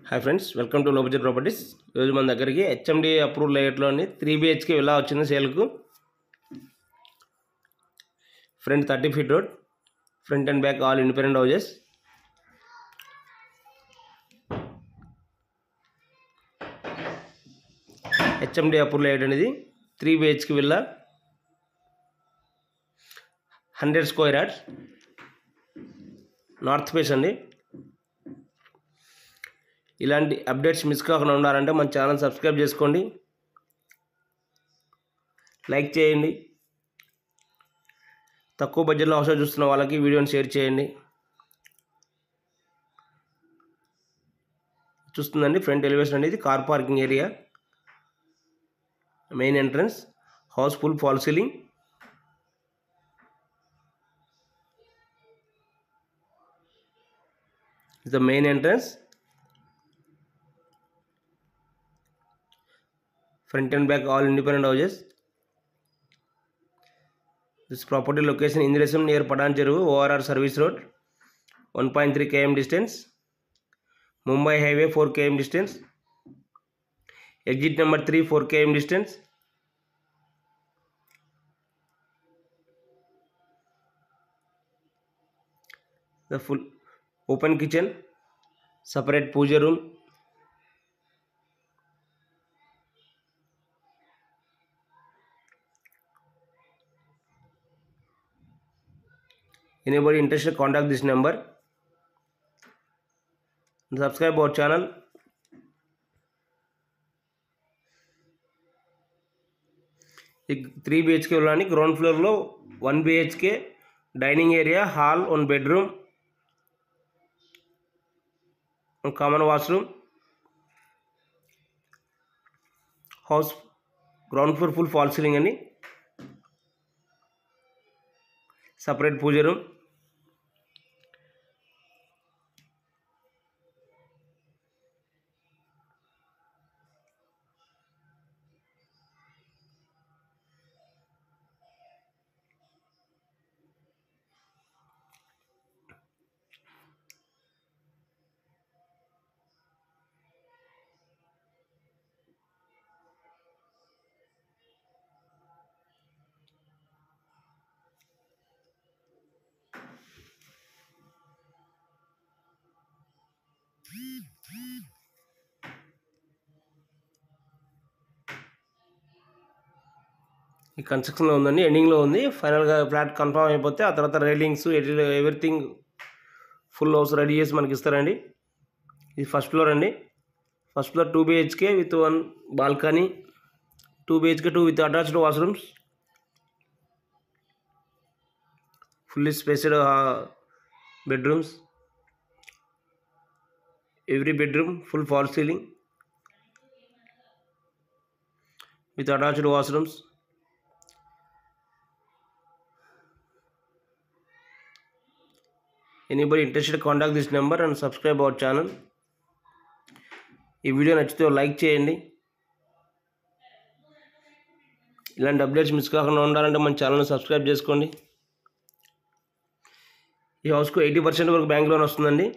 Hi friends, welcome to లో budget properties. ఈరోజు మన దగ్గరికి హెచ్ఎండి అప్రూవ్ లేఅవుట్లోని 3 BHK ఇలా వచ్చింది సేల్కు. Front 30 feet road, front and back all independent houses. HMD approve layout అనేది 3 BHK villa, 100 square yards, north face అండి. ఇలాంటి అప్డేట్స్ మిస్ కాకుండా ఉండాలంటే మన ఛానల్ సబ్స్క్రైబ్ చేసుకోండి, లైక్ చేయండి. తక్కువ బడ్జెట్లో హౌస్ చూస్తున్న వాళ్ళకి వీడియోని షేర్ చేయండి. చూస్తుందండి ఫ్రంట్ ఎలివేషన్ అనేది car parking area, main entrance, house full fall ceiling. The main entrance, front and back all independent houses. This property location Indresam near Padancheru ORR service road, 1.3 km distance, Mumbai highway 4 km distance, exit number 3 4 km distance. The full open kitchen, separate puja room, anybody interested contact this number and subscribe our channel. ఈ 3 BHK లోని ground ఫ్లోర్లో 1 BHK dining area, hall, 1 bedroom, common washroom. House ground floor full fall ceiling అండి, separate పూజ room. ఈ కన్స్ట్రక్షన్లో ఉందండి, ఎండింగ్లో ఉంది. ఫైనల్గా ఫ్లాట్ కన్ఫర్మ్ అయిపోతే ఆ తర్వాత railings everything full house ready చేసి మనకి ఇస్తారండి. ఇది ఫస్ట్ ఫ్లోర్ అండి. First floor 2 BHK with 1 balcony, 2 BHK 2 with attached washrooms, fully spaced bedrooms, every bedroom full fall ceiling with attached washrooms. Anybody interested contact this number and subscribe our channel. ఈ video నచ్చితే like చేయండి. ఇలాంటి updates miss కాకుండా ఉండాలంటే మన ఛానల్ని subscribe చేసుకోండి. ఈ హౌస్కు 80% వరకు బ్యాంక్ లోన్ వస్తుందండి.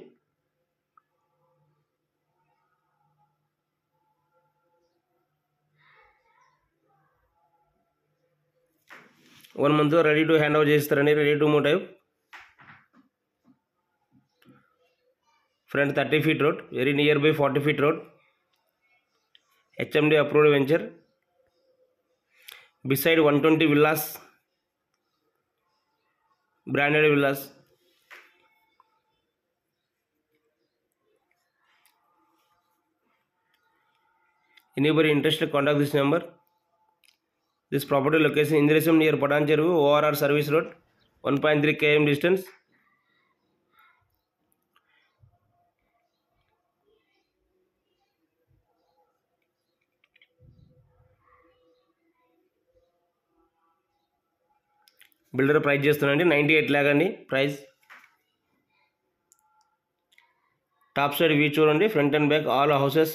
One month ready to hand over చేస్తారండి, ready to move type. Front 30 feet road, very near by 40 feet road, HMD approved venture. Beside 120 villas, branded villas. Anybody interested contact this number. This property location Indresam near Padancheru ORR service road, 1.3 km distance. Builder price చేస్తున్నాండి 98 lakh అండి price. Top side view చూడండి, front and back all houses.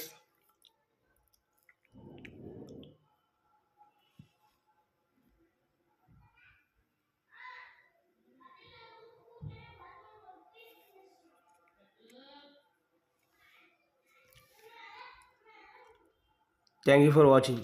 Thank you for watching.